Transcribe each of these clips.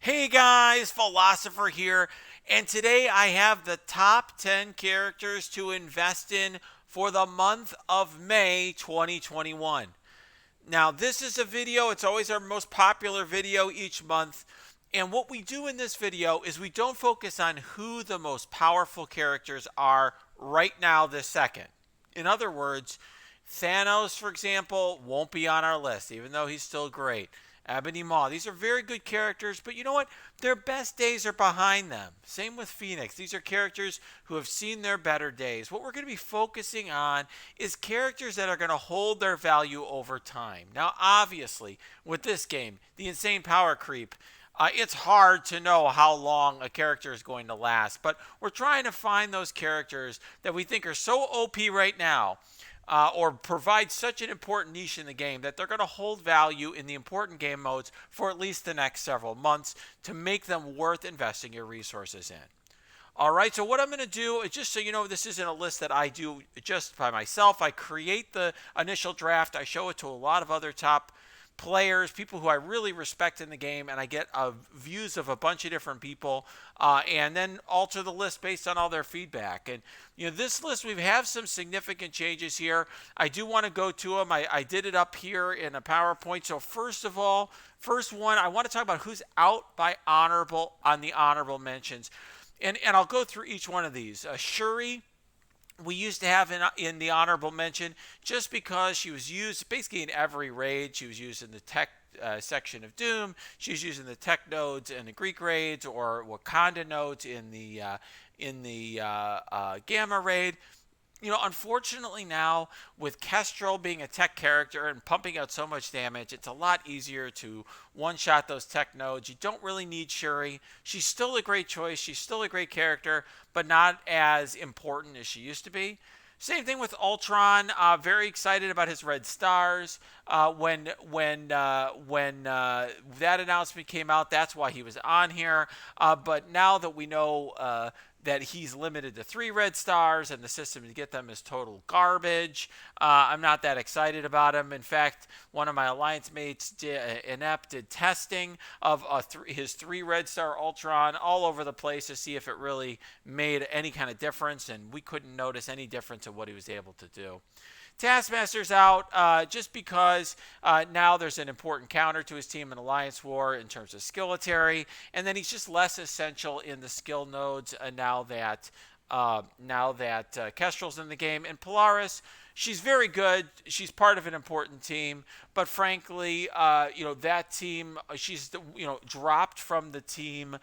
Hey guys, Philosopher here, and today I have the top 10 characters to invest in for the month of May 2021. Now, this is a video, it's always our most popular video each month. And what we do in this video is we don't focus on who the most powerful characters are right now, this second. In other words, Thanos, for example, won't be on our list, even though he's still great. Ebony Maw. These are very good characters, but you know what? Their best days are behind them. Same with Phoenix. These are characters who have seen their better days. What we're going to be focusing on is characters that are going to hold their value over time. Now, obviously, with this game, the insane power creep, it's hard to know how long a character is going to last, but we're trying to find those characters that we think are so OP right now, or provide such an important niche in the game that they're going to hold value in the important game modes for at least the next several months to make them worth investing your resources in. All right, so what I'm going to do is, just so you know, this isn't a list that I do just by myself. I create the initial draft, I show it to a lot of other top players, people who I really respect in the game, and I get views of a bunch of different people, and then alter the list based on all their feedback. And this list, we have some significant changes here. I do want to go to them. I did it up here in a PowerPoint. So first of all, first one, I want to talk about who's out by honorable on the honorable mentions, and I'll go through each one of these. Shuri, we used to have in the honorable mention just because she was used basically in every raid. She was used in the tech section of Doom. She was used in the tech nodes in the Greek raids, or Wakanda nodes in the Gamma raid. Unfortunately now, with Kestrel being a tech character and pumping out so much damage, it's a lot easier to one-shot those tech nodes. You don't really need Shuri. She's still a great choice. She's still a great character, but not as important as she used to be. Same thing with Ultron. Very excited about his red stars. When that announcement came out, that's why he was on here. But now that we know that he's limited to 3 red stars and the system to get them is total garbage, I'm not that excited about him. In fact, one of my alliance mates, Inept, did testing of his 3 red star Ultron all over the place to see if it really made any kind of difference, and we couldn't notice any difference in what he was able to do. Taskmaster's out just because now there's an important counter to his team in Alliance War in terms of skilletary, and then he's just less essential in the skill nodes now that Kestrel's in the game. And Polaris, she's very good. She's part of an important team, but frankly, that team, she's dropped from the team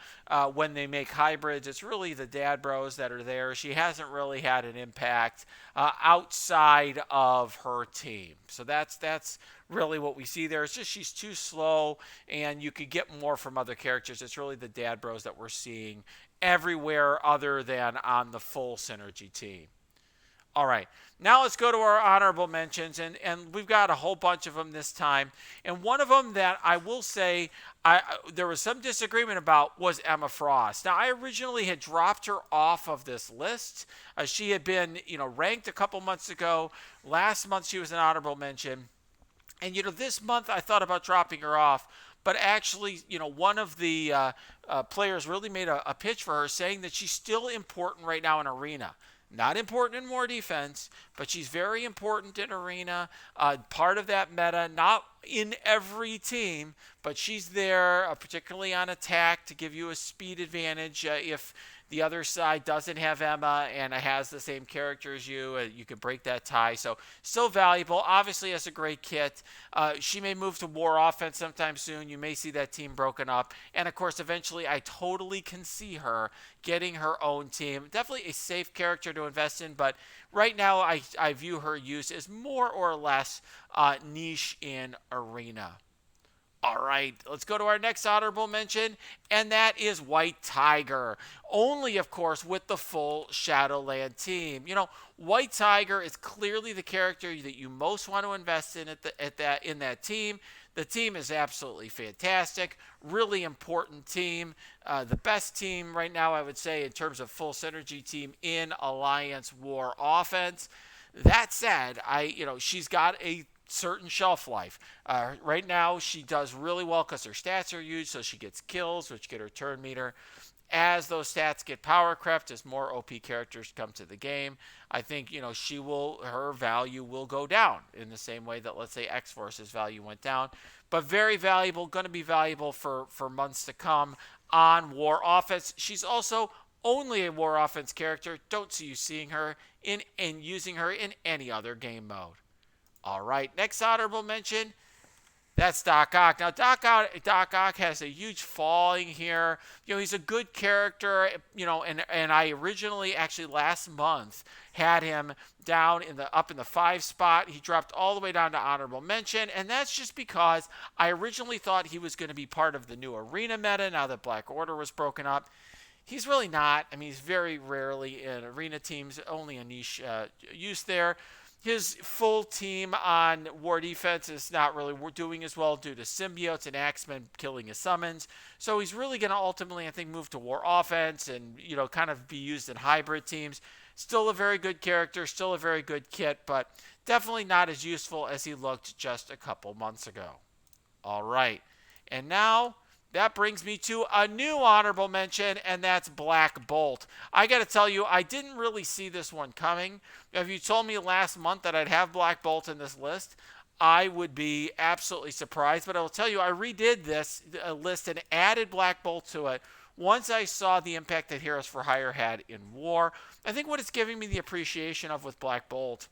when they make hybrids. It's really the dad bros that are there. She hasn't really had an impact outside of her team. So that's really what we see there. It's just she's too slow, and you could get more from other characters. It's really the dad bros that we're seeing everywhere other than on the full synergy team. All right, now let's go to our honorable mentions, and we've got a whole bunch of them this time. And one of them that I will say there was some disagreement about was Emma Frost. Now, I originally had dropped her off of this list. She had been, ranked a couple months ago. Last month she was an honorable mention. And, this month I thought about dropping her off. But actually, one of the players really made a pitch for her, saying that she's still important right now in Arena. Not important in more defense, but she's very important in Arena. Part of that meta, not in every team, but she's there, particularly on attack, to give you a speed advantage if the other side doesn't have Emma and has the same character as you. You can break that tie. So still valuable. Obviously has a great kit. She may move to war offense sometime soon. You may see that team broken up. And of course, eventually I totally can see her getting her own team. Definitely a safe character to invest in, but right now I view her use as more or less niche in Arena. All right, let's go to our next honorable mention, and that is White Tiger. Only, of course, with the full Shadowland team. White Tiger is clearly the character that you most want to invest in in that team. The team is absolutely fantastic, really important team. The best team right now, I would say, in terms of full synergy team in Alliance War offense. That said, she's got a certain shelf life. Right now, she does really well because her stats are huge, so she gets kills, which get her turn meter. As those stats get power crept, as more OP characters come to the game, I think her value will go down in the same way that, let's say, X Force's value went down. But very valuable, going to be valuable for months to come on War Offense. She's also only a War Offense character. Don't see you seeing her in and using her in any other game mode. All right, next honorable mention, that's Doc Ock. Now, Doc Ock has a huge falling here. He's a good character, and I originally, actually last month, had him up in the 5 spot. He dropped all the way down to honorable mention, and that's just because I originally thought he was going to be part of the new arena meta now that Black Order was broken up. He's really not. I mean, he's very rarely in arena teams, only a niche use there. His full team on War Defense is not really doing as well due to symbiotes and Axemen killing his summons. So he's really going to ultimately, I think, move to War Offense and, kind of be used in hybrid teams. Still a very good character, still a very good kit, but definitely not as useful as he looked just a couple months ago. All right. And now that brings me to a new honorable mention, and that's Black Bolt. I got to tell you, I didn't really see this one coming. If you told me last month that I'd have Black Bolt in this list, I would be absolutely surprised. But I will tell you, I redid this list and added Black Bolt to it once I saw the impact that Heroes for Hire had in War. I think what it's giving me the appreciation of with Black Bolt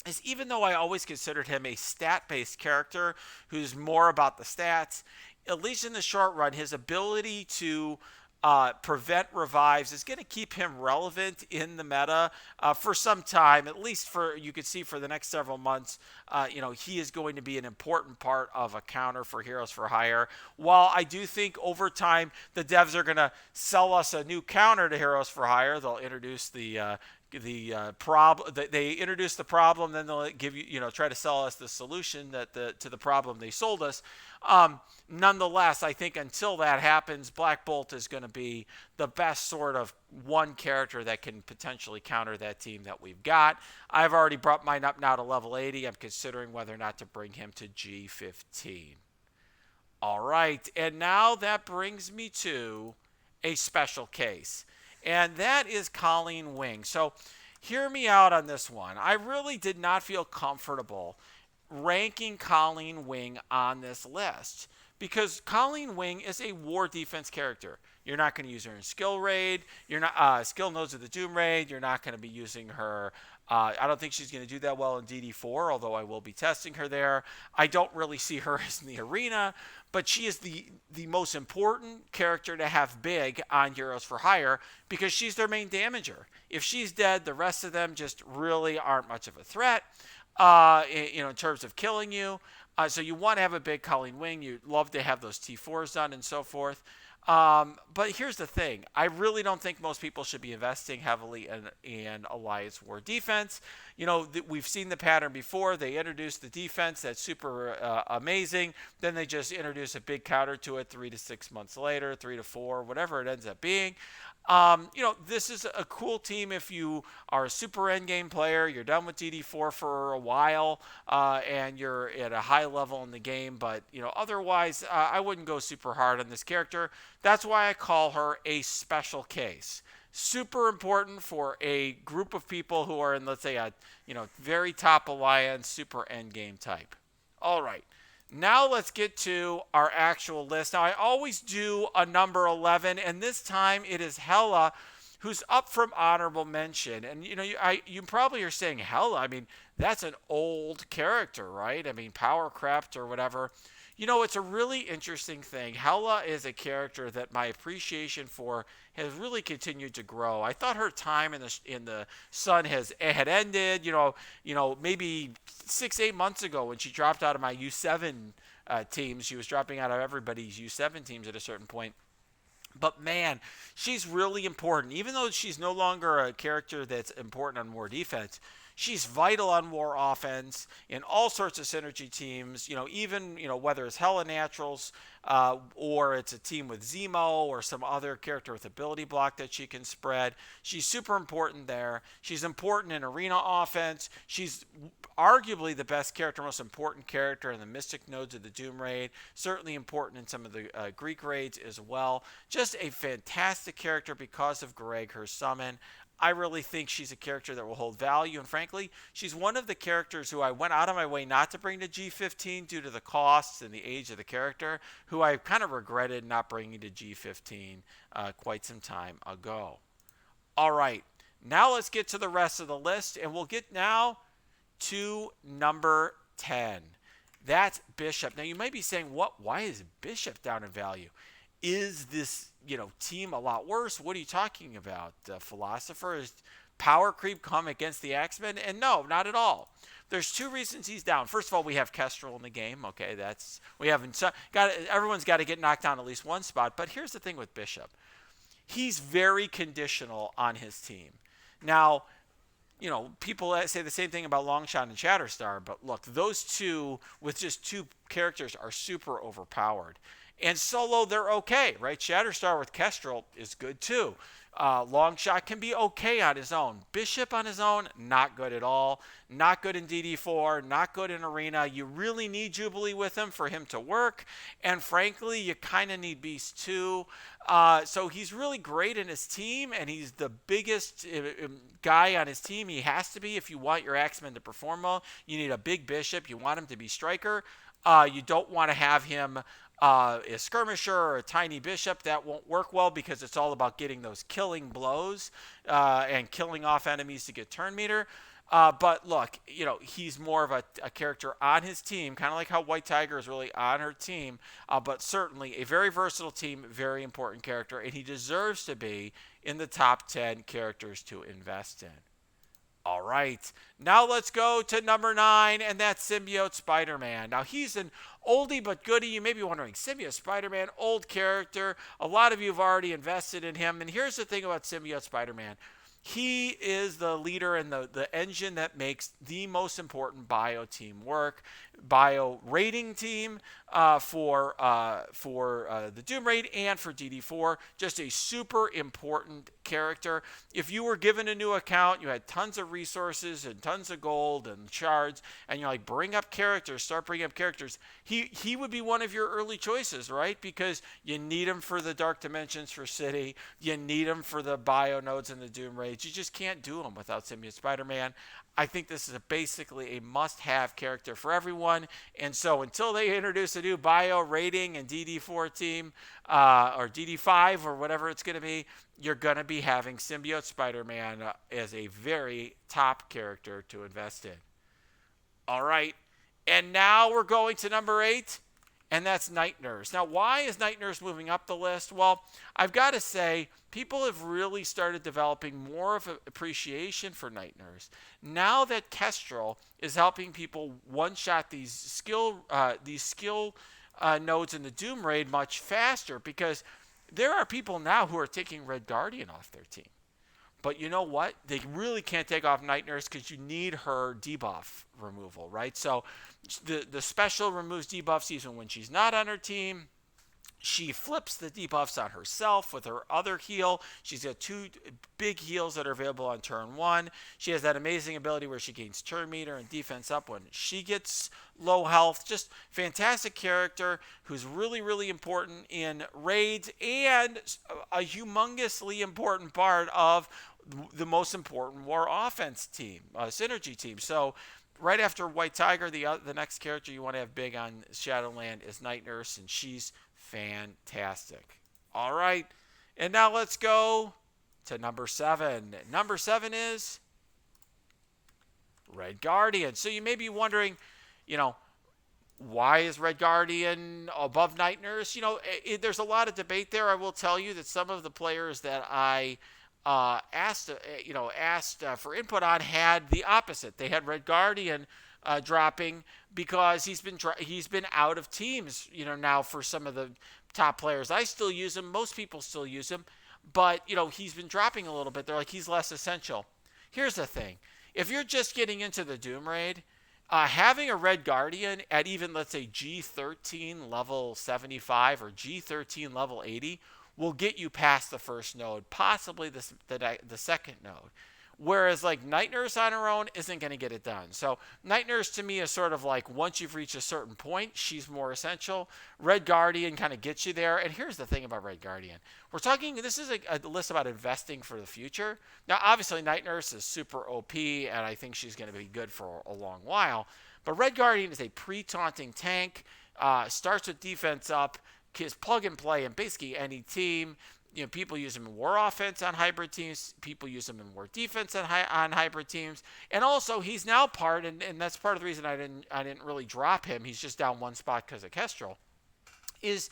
is, even though I always considered him a stat-based character who's more about the stats, at least in the short run, his ability to prevent revives is going to keep him relevant in the meta for some time, at least you could see for the next several months. He is going to be an important part of a counter for Heroes for Hire. While I do think over time the devs are going to sell us a new counter to Heroes for Hire, they'll introduce the problem. They introduce the problem, then they'll give try to sell us the solution to the problem they sold us. Nonetheless, I think until that happens, Black Bolt is going to be the best sort of one character that can potentially counter that team that we've got. I've already brought mine up now to level 80. I'm considering whether or not to bring him to G15. All right, and now that brings me to a special case, and that is Colleen Wing. So hear me out on this one. I really did not feel comfortable ranking Colleen Wing on this list because Colleen Wing is a War Defense character. You're not going to use her in Skill Raid. You're not Skill Nodes of the Doom Raid. You're not going to be using her. I don't think she's going to do that well in DD4, although I will be testing her there. I don't really see her as in the arena, but she is the most important character to have big on Heroes for Hire because she's their main damager. If she's dead, the rest of them just really aren't much of a threat. In terms of killing you. So you want to have a big Colleen Wing. You'd love to have those T4s done and so forth. But here's the thing. I really don't think most people should be investing heavily in Alliance War Defense. We've seen the pattern before. They introduce the defense that's super amazing. Then they just introduce a big counter to it 3 to 6 months later, 3 to 4, whatever it ends up being. This is a cool team if you are a super endgame player, you're done with DD4 for a while, and you're at a high level in the game, but, otherwise, I wouldn't go super hard on this character. That's why I call her a special case. Super important for a group of people who are in, let's say, a, very top alliance, super endgame type. All right. Now let's get to our actual list. Now, I always do a number 11, and this time it is Hela, who's up from honorable mention. And, you probably are saying, Hela, I mean, that's an old character, right? I mean, power crept or whatever. It's a really interesting thing. Hela is a character that my appreciation for has really continued to grow. I thought her time in the sun had ended. Maybe 6-8 months ago when she dropped out of my U7 teams. She was dropping out of everybody's U7 teams at a certain point. But man, she's really important. Even though she's no longer a character that's important on War Defense, she's vital on War Offense in all sorts of synergy teams, even, whether it's Hella Naturals, or it's a team with Zemo or some other character with ability block that she can spread. She's super important there. She's important in arena offense. She's arguably the best character, most important character in the Mystic nodes of the Doom Raid. Certainly important in some of the Greek raids as well. Just a fantastic character because of Greg, her summon. I really think she's a character that will hold value, and frankly, she's one of the characters who I went out of my way not to bring to G15 due to the costs and the age of the character, who I kind of regretted not bringing to G15 quite some time ago. All right, now let's get to the rest of the list, and we'll get now to number 10. That's Bishop. Now you might be saying, "What? Why is Bishop down in value? Is this team a lot worse? What are you talking about, Philosopher? Is power creep come against the Axemen?" And no, not at all. There's two reasons he's down. First of all, we have Kestrel in the game. Okay, we haven't got everyone's got to get knocked down at least one spot. But here's the thing with Bishop. He's very conditional on his team. Now, people say the same thing about Longshot and Shatterstar, but look, those two with just two characters are super overpowered. And solo, they're okay, right? Shatterstar with Kestrel is good too. Longshot can be okay on his own. Bishop on his own, not good at all. Not good in DD4, not good in Arena. You really need Jubilee with him for him to work. And frankly, you kind of need Beast too. So he's really great in his team, and he's the biggest guy on his team. He has to be if you want your Axemen to perform well. You need a big Bishop. You want him to be striker. You don't want to have him a skirmisher or a tiny bishop. That won't work well because it's all about getting those killing blows and killing off enemies to get turn meter. But look, he's more of a character on his team, kind of like how White Tiger is really on her team, but certainly a very versatile team, very important character, and he deserves to be in the top 10 characters to invest in. All right, now let's go to number 9, and that's Symbiote Spider-Man. Now, he's an oldie but goodie. You may be wondering, Symbiote Spider-Man, old character. A lot of you have already invested in him. And here's the thing about Symbiote Spider-Man. He is the leader and the engine that makes the most important bio team work. Bio rating team for the Doom Raid and for DD4. Just a super important character. If you were given a new account, you had tons of resources and tons of gold and shards, and you're like, start bringing up characters. He would be one of your early choices, right? Because you need him for the Dark Dimensions for City. You need him for the bio nodes and the Doom Raids. You just can't do them without Symbiote Spider-Man. I think this is basically a must-have character for everyone. And so until they introduce a new bio rating and DD4 team or DD5 or whatever it's going to be, you're going to be having Symbiote Spider-Man as a very top character to invest in. All right. And now we're going to number 8, and that's Night Nurse. Now, why is Night Nurse moving up the list? Well, I've got to say, people have really started developing more of an appreciation for Night Nurse. Now that Kestrel is helping people one-shot these skill nodes in the Doom Raid much faster, because there are people now who are taking Red Guardian off their team. But you know what? They really can't take off Night Nurse because you need her debuff removal, right? So the special removes debuffs even when she's not on her team. She flips the debuffs on herself with her other heal. She's got 2 big heals that are available on turn 1. She has that amazing ability where she gains turn meter and defense up when she gets low health. Just fantastic character who's really, really important in raids and a humongously important part of the most important war offense team, synergy team. So right after White Tiger, the next character you want to have big on Shadowland is Night Nurse, and she's fantastic. All right, and now let's go to number 7. Number 7 is Red Guardian. So you may be wondering, why is Red Guardian above Night Nurse? There's a lot of debate there. I will tell you that some of the players that I asked for input on had the opposite. They had Red Guardian dropping because he's been out of teams, now for some of the top players. I still use him. Most people still use him, but he's been dropping a little bit. They're like, he's less essential. Here's the thing: if you're just getting into the Doom Raid, Having a Red Guardian at even, let's say, G13 level 75 or G13 level 80 will get you past the first node, possibly the second node. Whereas like Night Nurse on her own isn't going to get it done. So Night Nurse to me is sort of like once you've reached a certain point, she's more essential. Red Guardian kind of gets you there. And here's the thing about Red Guardian. We're talking, this is a list about investing for the future. Now, obviously, Night Nurse is super OP, and I think she's going to be good for a long while. But Red Guardian is a pre-taunting tank, starts with defense up, is plug and play in basically any team. People use him in war offense on hybrid teams. People use him in war defense on hybrid teams. And also, he's now part, and that's part of the reason I didn't really drop him. He's just down one spot because of Kestrel. Is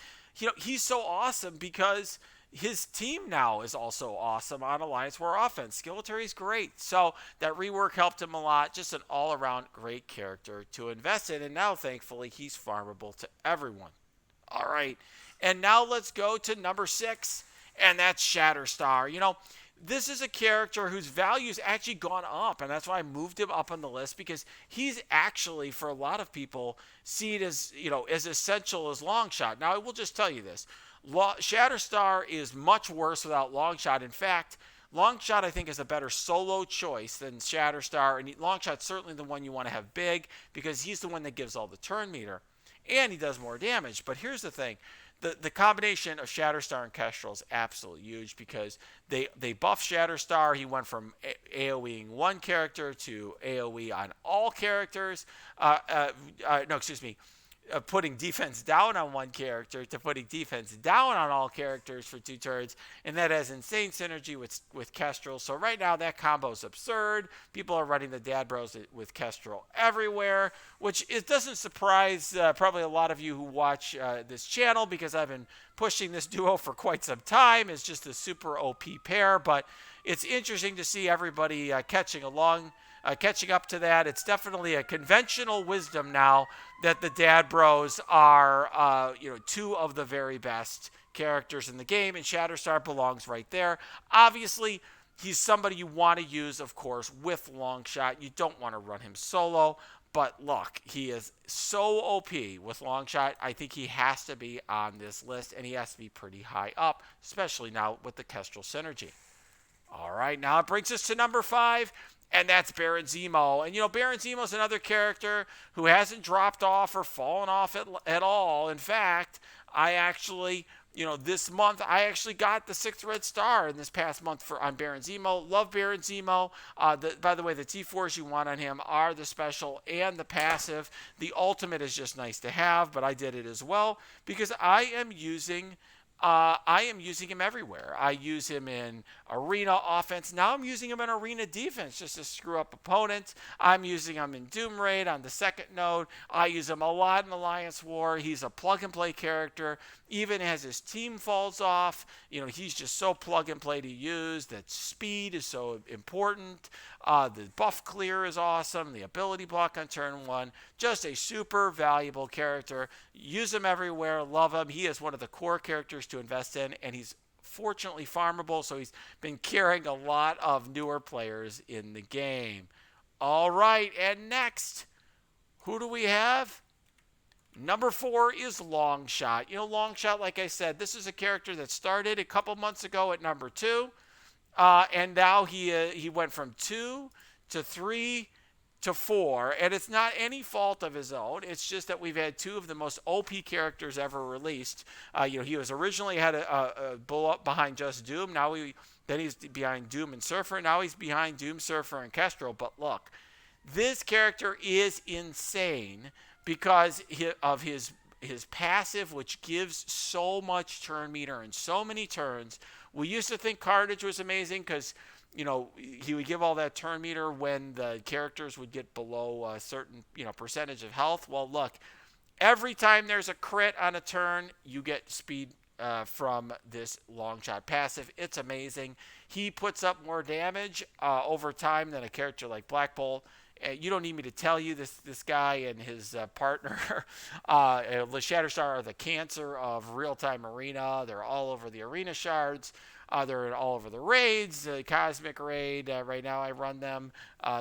he's so awesome because his team now is also awesome on Alliance War offense. Skeletor is great, so that rework helped him a lot. Just an all-around great character to invest in, and now thankfully he's farmable to everyone. All right, and now let's go to number 6. And that's Shatterstar. This is a character whose value's actually gone up, and that's why I moved him up on the list, because he's actually, for a lot of people, seen as, as essential as Longshot. Now, I will just tell you this. Shatterstar is much worse without Longshot. In fact, Longshot, I think, is a better solo choice than Shatterstar, and Longshot's certainly the one you want to have big, because he's the one that gives all the turn meter, and he does more damage. But here's the thing. The combination of Shatterstar and Kestrel is absolutely huge, because they buff Shatterstar. He went from AoEing one character to AoE on all characters. Putting defense down on one character to putting defense down on all characters for 2 turns, and that has insane synergy with Kestrel. So right now that combo is absurd. People are running the Dad Bros with Kestrel everywhere, which it doesn't surprise probably a lot of you who watch this channel, because I've been pushing this duo for quite some time. It's just a super OP pair, but it's interesting to see everybody catching up to that. It's definitely a conventional wisdom now that the Dad Bros are, 2 of the very best characters in the game, and Shatterstar belongs right there. Obviously, he's somebody you want to use, of course, with Longshot. You don't want to run him solo, but look, he is so OP with Longshot. I think he has to be on this list, and he has to be pretty high up, especially now with the Kestrel synergy. All right, now it brings us to number 5. And that's Baron Zemo. And, Baron Zemo is another character who hasn't dropped off or fallen off at all. In fact, I actually, this month, I actually got the 6th red star in this past month on Baron Zemo. Love Baron Zemo. By the way, the T4s you want on him are the special and the passive. The ultimate is just nice to have, but I did it as well because I am using him everywhere. I use him in arena offense. Now I'm using him in arena defense just to screw up opponents. I'm using him in Doom Raid on the second node. I use him a lot in Alliance War. He's a plug-and-play character. Even as his team falls off, he's just so plug-and-play to use. That speed is so important. The buff clear is awesome. The ability block on turn 1. Just a super valuable character. Use him everywhere. Love him. He is one of the core characters to invest in, and he's fortunately farmable, so he's been carrying a lot of newer players in the game. All right, and next, who do we have? Number 4 is Longshot. Longshot, like I said, this is a character that started a couple months ago at number 2. And now he went from 2 to 3 to 4, and it's not any fault of his own. It's just that we've had 2 of the most OP characters ever released. He was originally had a bull up behind just Doom. Then he's behind Doom and Surfer. Now he's behind Doom, Surfer, and Kestrel. But look, this character is insane because of his passive, which gives so much turn meter and so many turns. We used to think Carnage was amazing because, he would give all that turn meter when the characters would get below a certain, percentage of health. Well, look, every time there's a crit on a turn, you get speed from this Longshot passive. It's amazing. He puts up more damage over time than a character like Black Bolt. You don't need me to tell you this guy and his partner, Shatterstar, are the cancer of real-time arena. They're all over the arena shards. They're in all over the raids, Cosmic Raid. Right now I run them.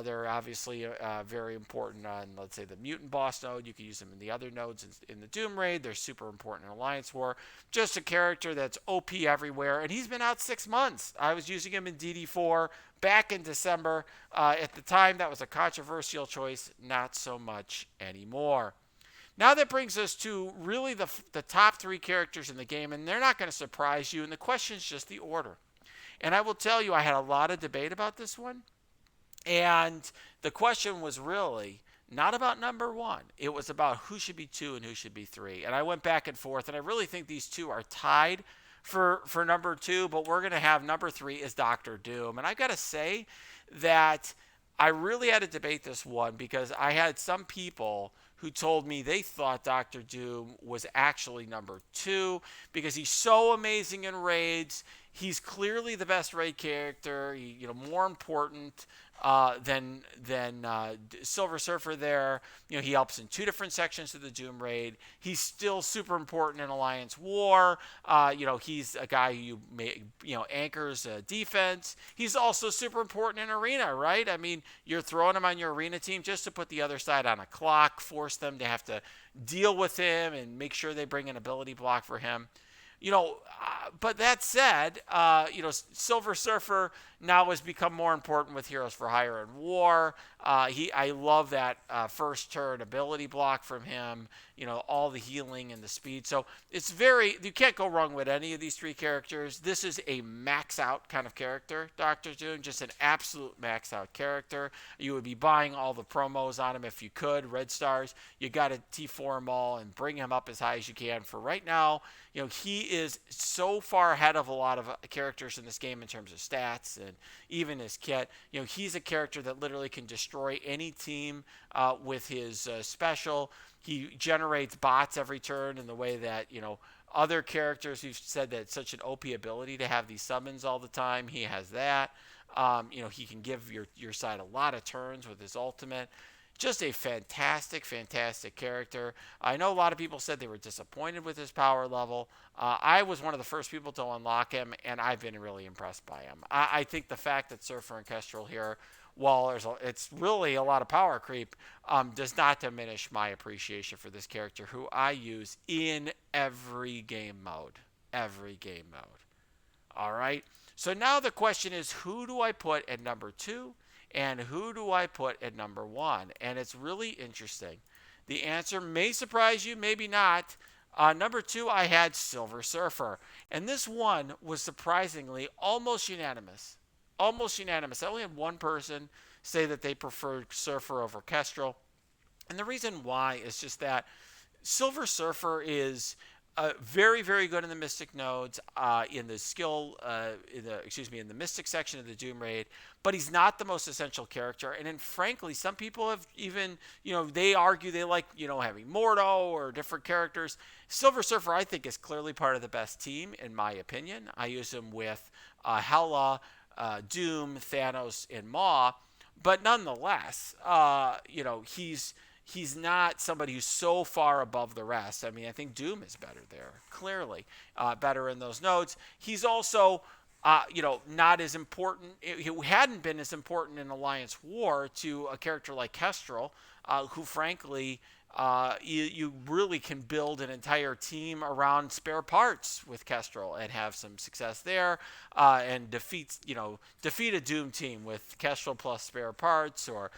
They're obviously very important on, let's say, the Mutant Boss node. You can use them in the other nodes in the Doom Raid. They're super important in Alliance War. Just a character that's OP everywhere, and he's been out 6 months. I was using him in DD4 back in December. At the time, that was a controversial choice. Not so much anymore. Now that brings us to really the top 3 characters in the game, and they're not going to surprise you, and the question is just the order. And I will tell you, I had a lot of debate about this one, and the question was really not about number 1. It was about who should be 2 and who should be 3. And I went back and forth, and I really think these two are tied for number 2, but we're going to have number 3 is Doctor Doom. And I got to say that I really had to debate this one because I had some people who told me they thought Doctor Doom was actually number 2 because he's so amazing in raids. He's clearly the best raid character. More important than Silver Surfer there. He helps in 2 different sections of the Doom Raid. He's still super important in Alliance War. He's a guy who anchors defense. He's also super important in Arena, right? I mean, you're throwing him on your Arena team just to put the other side on a clock, force them to have to deal with him and make sure they bring an ability block for him. But that said, Silver Surfer now has become more important with Heroes for Hire and War. I love that first turn ability block from him. All the healing and the speed. So it's you can't go wrong with any of these 3 characters. This is a max out kind of character, Dr. Doom, just an absolute max out character. You would be buying all the promos on him if you could, Red Stars. You got to T4 them all and bring him up as high as you can. For right now, he is so far ahead of a lot of characters in this game in terms of stats and even his kit. He's a character that literally can destroy any team with his special. He generates bots every turn in the way that, other characters who've said that it's such an OP ability to have these summons all the time. He has that. He can give your side a lot of turns with his ultimate. Just a fantastic, fantastic character. I know a lot of people said they were disappointed with his power level. I was one of the first people to unlock him, and I've been really impressed by him. I think the fact that Surfer and Kestrel here, while it's really a lot of power creep, does not diminish my appreciation for this character, who I use in every game mode. Every game mode. All right? So now the question is, who do I put at number 2? And who do I put at number 1? And it's really interesting. The answer may surprise you, maybe not. Number 2, I had Silver Surfer. And this one was surprisingly almost unanimous. Almost unanimous. I only had one person say that they preferred Surfer over Kestrel. And the reason why is just that Silver Surfer is very, very good in the Mystic nodes, in the in the Mystic section of the Doom Raid, but he's not the most essential character. And then, frankly, some people have even, they argue they like, having Mordo or different characters. Silver Surfer, I think, is clearly part of the best team, in my opinion. I use him with Hela, Doom, Thanos, and Maw, but nonetheless, he's not somebody who's so far above the rest. I mean, I think Doom is better there, clearly better in those nodes. He's also, not as important. He hadn't been as important in Alliance War to a character like Kestrel, who, frankly, you really can build an entire team around spare parts with Kestrel and have some success there, and defeat a Doom team with Kestrel plus spare parts, or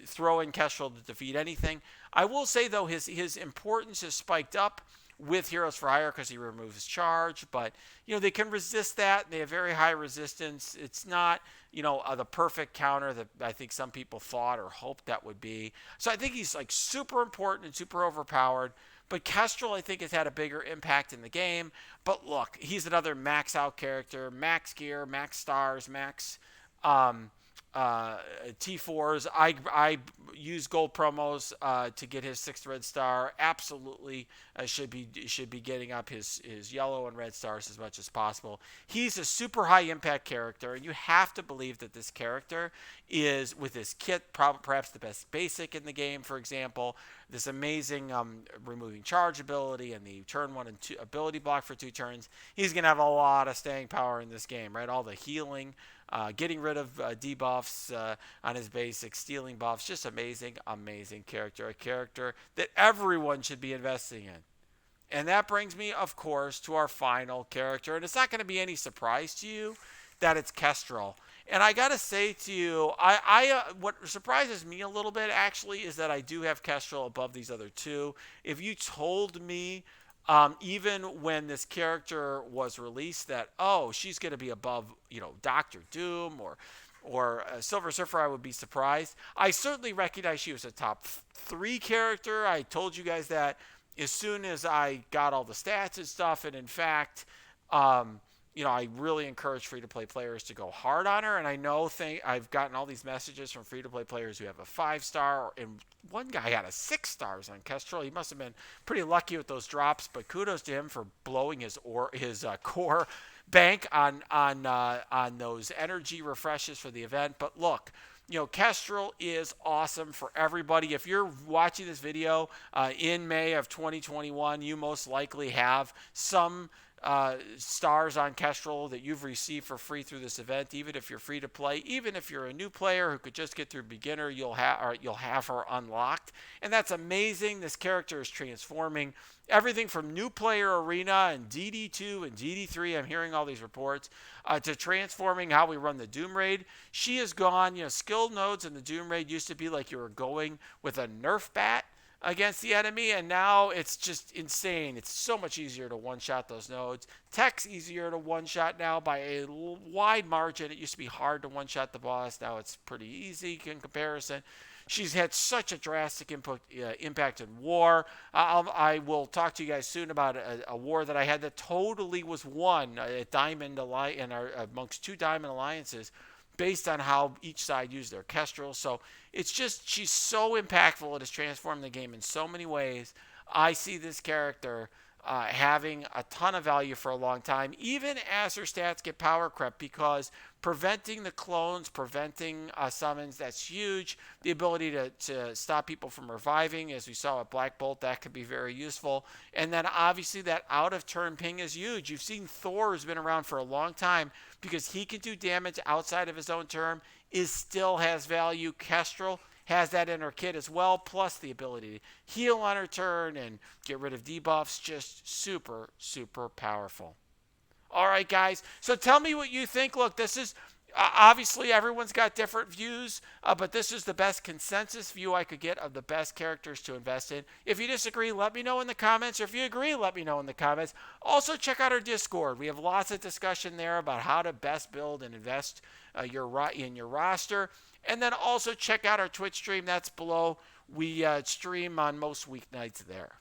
throw in Kestrel to defeat anything. I will say though his importance has spiked up with Heroes for Hire because he removes charge, but they can resist that. They have very high resistance. It's not the perfect counter that I think some people thought or hoped that would be. So I think he's like super important and super overpowered. But Kestrel, I think, has had a bigger impact in the game. But look, he's another max out character, max gear, max stars, max T4s. I use gold promos to get his 6th red star. Absolutely should be getting up his yellow and red stars as much as possible. He's a super high impact character, and you have to believe that this character is, with his kit, perhaps the best basic in the game, for example. this amazing removing charge ability and the turn 1 and 2 ability block for 2 turns. He's going to have a lot of staying power in this game, right? All the healing, getting rid of debuffs on his basic, stealing buffs. Just amazing, amazing character. A character that everyone should be investing in. And that brings me, of course, to our final character. And it's not going to be any surprise to you that it's Kestrel. And I got to say to you, what surprises me a little bit, actually, is that I do have Kestrel above these other two. If you told me, even when this character was released, that, oh, she's going to be above, Doctor Doom or Silver Surfer, I would be surprised. I certainly recognize she was a top 3 character. I told you guys that as soon as I got all the stats and stuff. And in fact, I really encourage free-to-play players to go hard on her. And I know I've gotten all these messages from free-to-play players who have a 5-star, and one guy had a 6 stars on Kestrel. He must have been pretty lucky with those drops, but kudos to him for blowing his core bank on those energy refreshes for the event. But look, Kestrel is awesome for everybody. If you're watching this video in May of 2021, you most likely have some stars on Kestrel that you've received for free through this event. Even if you're free to play, even if you're a new player who could just get through beginner, you'll have her unlocked, and that's amazing. This character is transforming everything from new player arena and DD2 and DD3. I'm hearing all these reports to transforming how we run the Doom Raid. She has gone. Skill nodes in the Doom Raid used to be like you were going with a Nerf bat against the enemy, and now it's just insane. It's so much easier to one-shot those nodes. Tech's easier to one-shot now by a wide margin. It used to be hard to one-shot the boss. Now it's pretty easy in comparison. She's had such a drastic impact in war. I will talk to you guys soon about a war that I had that totally was won at Diamond amongst 2 Diamond alliances, based on how each side used their Kestrel. So it's just, she's so impactful. It has transformed the game in so many ways. I see this character having a ton of value for a long time, even as her stats get power crept, because preventing the clones, preventing summons, that's huge. The ability to stop people from reviving, as we saw with Black Bolt, that could be very useful. And then obviously that out of turn ping is huge. You've seen Thor, who's been around for a long time, because he can do damage outside of his own turn, still has value. Kestrel has that in her kit as well, plus the ability to heal on her turn and get rid of debuffs. Just super, super powerful. All right, guys. So tell me what you think. Look, this is obviously everyone's got different views, but this is the best consensus view I could get of the best characters to invest in. If you disagree, let me know in the comments. Or if you agree, let me know in the comments. Also, check out our Discord. We have lots of discussion there about how to best build and invest in your roster. And then also check out our Twitch stream. That's below. We stream on most weeknights there.